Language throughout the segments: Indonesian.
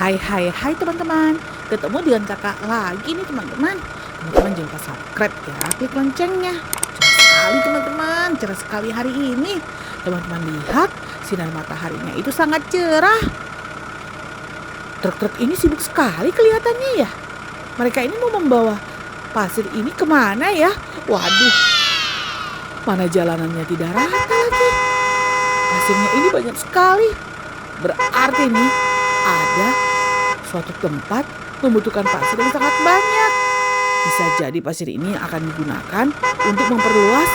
Hai hai hai teman-teman, ketemu dengan kakak lagi nih teman-teman. Teman-teman jangan lupa subscribe ya, klik loncengnya. Cerah sekali teman-teman, cerah sekali hari ini. Teman-teman lihat, sinar mataharinya itu sangat cerah. Truk-truk ini sibuk sekali kelihatannya ya. Mereka ini mau membawa pasir ini kemana ya? Waduh, mana jalanannya tidak rata lagi. Pasirnya ini banyak sekali. Berarti nih ada suatu tempat membutuhkan pasir yang sangat banyak. Bisa jadi pasir ini akan digunakan untuk memperluas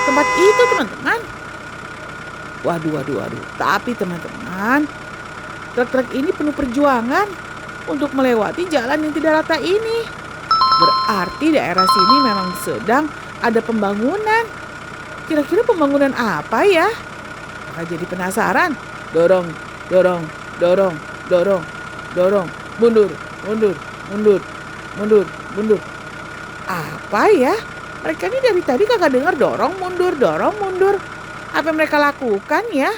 tempat itu teman-teman. Waduh. Tapi teman-teman, truk-truk ini penuh perjuangan untuk melewati jalan yang tidak rata ini. Berarti daerah sini memang sedang ada pembangunan. Kira-kira pembangunan apa ya? Maka jadi penasaran. Dorong. Mundur. Apa ya? Mereka ini dari tadi kakak dengar dorong mundur. Apa yang mereka lakukan ya?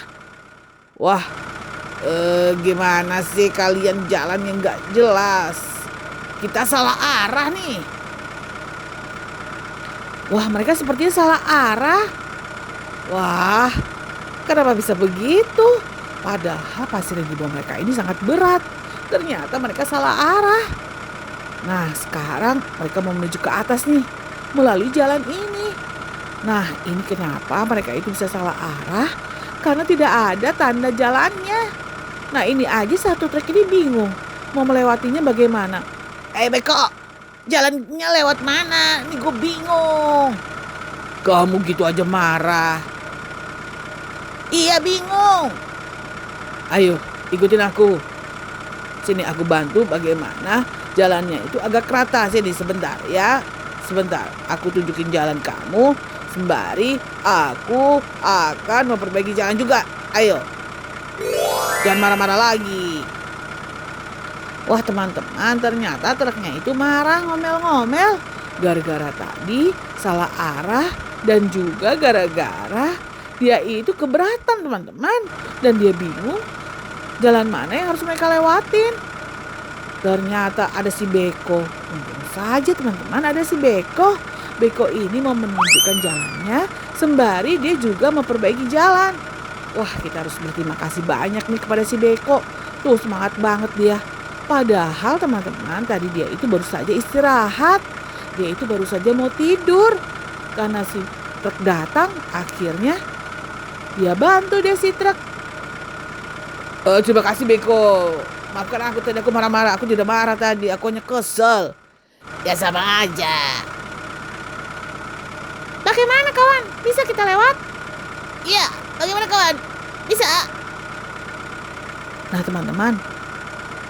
Wah, gimana sih kalian jalan yang gak jelas? Kita salah arah nih. Wah, mereka sepertinya salah arah. Wah, kenapa bisa begitu? Padahal pasir yang dibawa mereka ini sangat berat. Ternyata mereka salah arah. Nah, sekarang mereka mau menuju ke atas nih, melalui jalan ini. Nah, ini kenapa mereka itu bisa salah arah? Karena tidak ada tanda jalannya. Nah, ini aja satu truk ini bingung mau melewatinya bagaimana. Beko, jalannya lewat mana? Ini gue bingung. Kamu gitu aja marah. Iya, bingung. Ayo, ikutin aku. Sini aku bantu bagaimana jalannya itu agak rata. Sini sebentar ya. Sebentar, aku tunjukin jalan kamu. Sembari aku akan memperbaiki jalan juga. Ayo. Jangan marah-marah lagi. Wah teman-teman, ternyata truknya itu marah ngomel-ngomel. Gara-gara tadi salah arah dan juga gara-gara dia itu keberatan teman-teman. Dan dia bingung jalan mana yang harus mereka lewatin. Ternyata ada si Beko. Untung saja teman-teman ada si Beko. Beko ini mau menunjukkan jalannya sembari dia juga memperbaiki jalan. Wah, kita harus berterima kasih banyak nih kepada si Beko. Tuh semangat banget dia. Padahal teman-teman tadi dia itu baru saja istirahat. Dia itu baru saja mau tidur. Karena si truk datang akhirnya dia bantu deh si truk. Terima kasih Beko. Maafkan aku tadi aku marah-marah. Aku tidak marah tadi. Aku hanya kesel. Ya sama aja. Bagaimana kawan? Bisa kita lewat? Iya. Bagaimana kawan? Bisa. Nah teman-teman.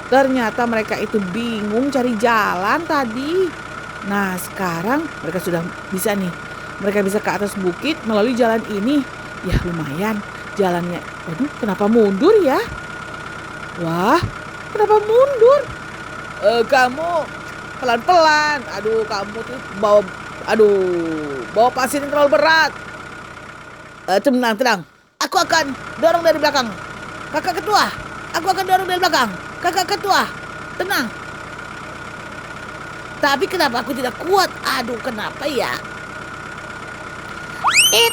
Ternyata mereka itu bingung cari jalan tadi. Nah sekarang mereka sudah bisa nih. Mereka bisa ke atas bukit melalui jalan ini. Ya lumayan. Jalannya. Waduh kenapa mundur ya? Wah, kenapa mundur? Kamu pelan-pelan. Aduh, kamu tuh bawa pasir yang terlalu berat. Tenang. Aku akan dorong dari belakang. Kakak ketua, aku akan dorong dari belakang. Kakak ketua, tenang. Tapi kenapa aku tidak kuat? Aduh, kenapa ya?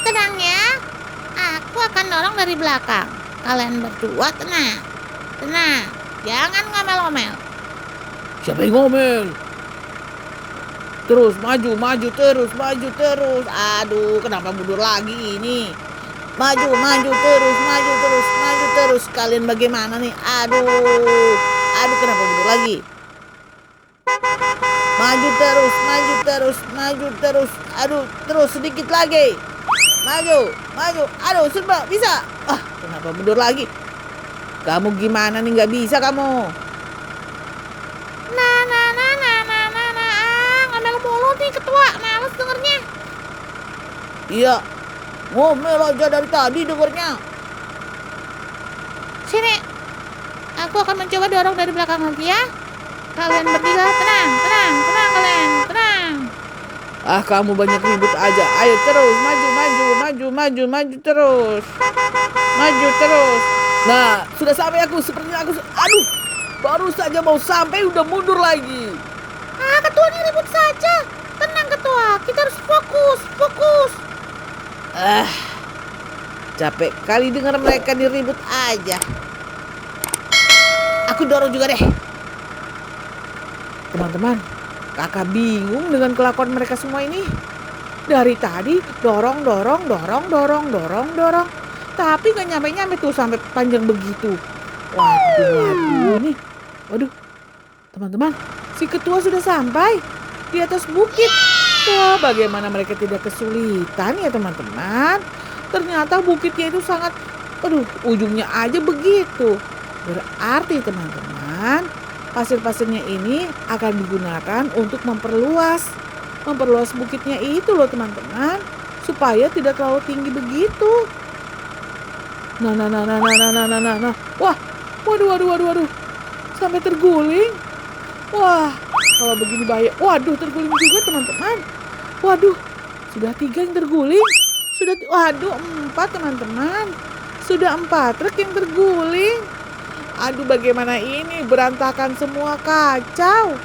Tenang ya. Aku akan dorong dari belakang. Kalian berdua tenang. Tenang, jangan ngomel-ngomel. Siapa yang ngomel? Terus maju terus. Aduh, kenapa mundur lagi ini? Maju terus. Kalian bagaimana nih? Aduh, kenapa mundur lagi? Maju terus. Aduh, terus sedikit lagi. Maju. Aduh, serba bisa. Kenapa mundur lagi? Kamu gimana nih, gak bisa kamu? Ngomel mulu nih ketua, males dengernya. Iya, ngomel aja dari tadi dengernya. Sini, aku akan mencoba dorong dari belakang lagi ya. Kalian berdua tenang kalian. Kamu banyak ribut aja. Ayo terus, maju terus. Maju terus. Nah, sudah sampai aku. Sepertinya aku. Aduh, Baru saja mau sampai udah mundur lagi. Ketua ini ribut saja. Tenang ketua, kita harus fokus. Capek kali dengar mereka diribut aja. Aku dorong juga deh. Teman-teman, kakak bingung dengan kelakuan mereka semua ini. Dari tadi dorong. Tapi gak nyampe tuh sampai panjang begitu. Waduh nih. Waduh, teman-teman, si ketua sudah sampai di atas bukit. Wah, bagaimana mereka tidak kesulitan ya teman-teman. Ternyata bukitnya itu sangat, ujungnya aja begitu. Berarti teman-teman, pasir-pasirnya ini akan digunakan untuk memperluas bukitnya itu loh teman-teman, supaya tidak terlalu tinggi begitu. Nah. Wah, waduh. Sampai terguling. Wah, kalau begini bahaya. Waduh, terguling juga teman-teman. Waduh, sudah 3 yang terguling. Waduh, 4 teman-teman. Sudah 4 truk yang terguling. Aduh, bagaimana ini? Berantakan semua, kacau.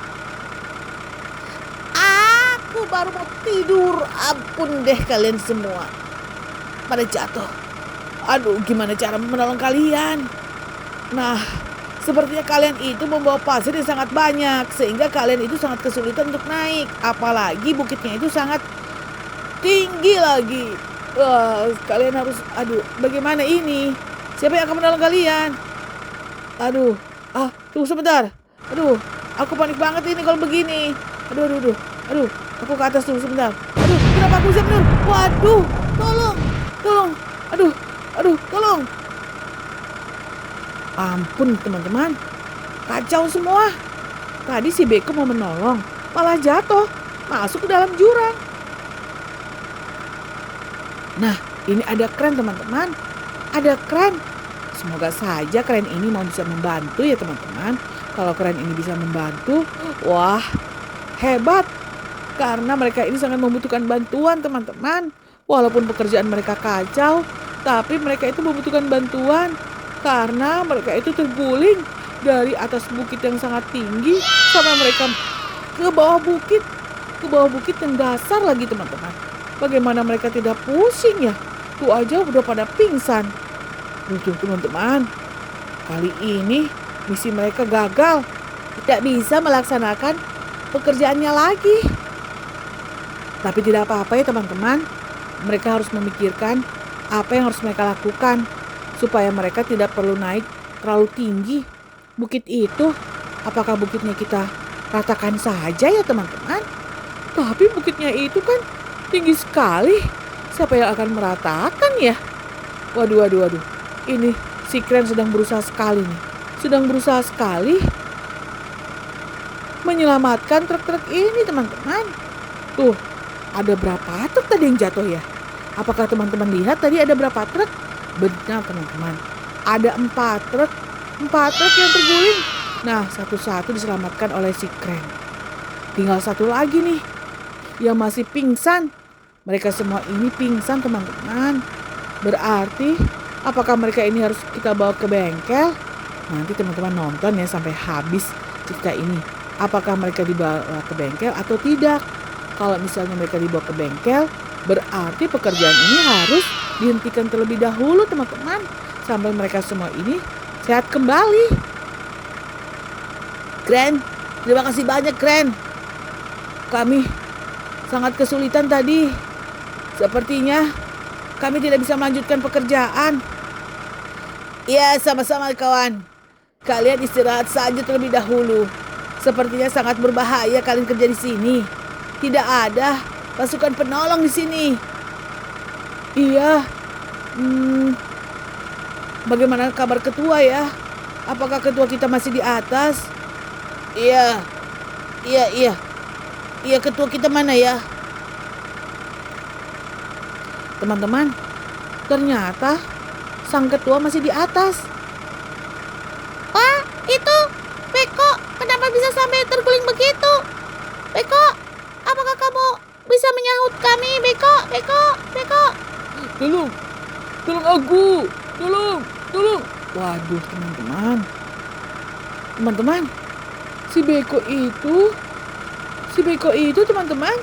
Aku baru mau tidur. Ampun deh kalian semua. Pada jatuh. Aduh, gimana cara menolong kalian? Nah, sepertinya kalian itu membawa pasir yang sangat banyak, sehingga kalian itu sangat kesulitan untuk naik. Apalagi bukitnya itu sangat tinggi lagi. Wah, kalian harus, bagaimana ini? Siapa yang akan menolong kalian? Tunggu sebentar. Aku panik banget ini kalau begini. Aduh, aku ke atas dulu sebentar. Kenapa aku bisa menurun? Waduh, tolong. Tolong. Ampun teman-teman, kacau semua. Tadi si Beko mau menolong, malah jatuh, masuk ke dalam jurang. Nah, ini ada kren teman-teman. Ada kren. Semoga saja kren ini mau bisa membantu ya teman-teman. Kalau kren ini bisa membantu, wah hebat. Karena mereka ini sangat membutuhkan bantuan teman-teman. Walaupun pekerjaan mereka kacau, tapi mereka itu membutuhkan bantuan. Karena mereka itu terguling dari atas bukit yang sangat tinggi sampai mereka ke bawah bukit yang dasar lagi teman-teman. Bagaimana mereka tidak pusing ya? Tuh aja udah pada pingsan. Tuh teman-teman, kali ini misi mereka gagal. Tidak bisa melaksanakan pekerjaannya lagi. Tapi tidak apa-apa ya teman-teman. Mereka harus memikirkan apa yang harus mereka lakukan supaya mereka tidak perlu naik terlalu tinggi bukit itu. Apakah bukitnya kita ratakan saja ya teman-teman? Tapi bukitnya itu kan tinggi sekali. Siapa yang akan meratakan ya? Waduh. Ini si kren sedang berusaha sekali menyelamatkan truk-truk ini teman-teman. Tuh, ada berapa truk tadi yang jatuh ya? Apakah teman-teman lihat tadi ada berapa truk? Benar teman-teman, ada 4 truk yang terguling. Nah, satu-satu diselamatkan oleh si kren. Tinggal satu lagi nih yang masih pingsan. Mereka semua ini pingsan teman-teman. Berarti apakah mereka ini harus kita bawa ke bengkel? Nanti teman-teman nonton ya sampai habis cerita ini. Apakah mereka dibawa ke bengkel atau tidak? Kalau misalnya mereka dibawa ke bengkel, berarti pekerjaan ini harus dihentikan terlebih dahulu teman-teman. Sampai mereka semua ini sehat kembali. Kren, terima kasih banyak Kren. Kami sangat kesulitan tadi. Sepertinya kami tidak bisa melanjutkan pekerjaan. Ya, sama-sama kawan. Kalian istirahat saja terlebih dahulu. Sepertinya sangat berbahaya kalian kerja di sini. Tidak ada pasukan penolong di sini. Iya. Bagaimana kabar ketua ya? Apakah ketua kita masih di atas? Iya. Iya, ketua kita mana ya? Teman-teman, ternyata sang ketua masih di atas. Wah, itu Beko, kenapa bisa sampai terguling begitu? Beko, apakah kamu bisa menyahut kami, Beko? Tolong aku, tolong. Waduh teman-teman, Teman-teman, si Beko itu, teman-teman,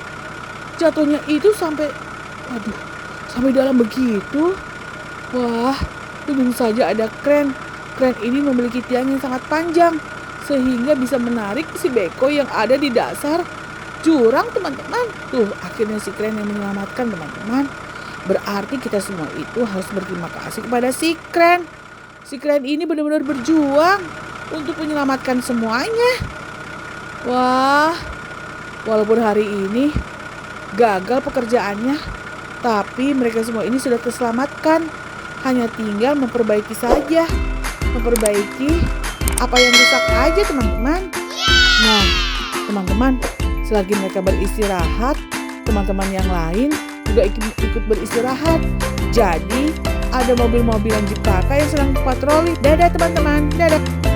jatuhnya itu sampai, waduh, sampai dalam begitu. Wah, untung saja ada kren. Kren ini memiliki tiang yang sangat panjang, sehingga bisa menarik si Beko yang ada di dasar jurang, teman-teman. Tuh, akhirnya si kren yang menyelamatkan, teman-teman. Berarti kita semua itu harus berterima kasih kepada si kren. Si kren ini benar-benar berjuang untuk menyelamatkan semuanya. Wah, walaupun hari ini gagal pekerjaannya, tapi mereka semua ini sudah terselamatkan. Hanya tinggal memperbaiki saja. Memperbaiki apa yang rusak aja, teman-teman. Nah, teman-teman, selagi mereka beristirahat, teman-teman yang lain juga ikut beristirahat. Jadi, ada mobil-mobilan Jeep Kakak yang sedang patroli. Dadah, teman-teman. Dadah.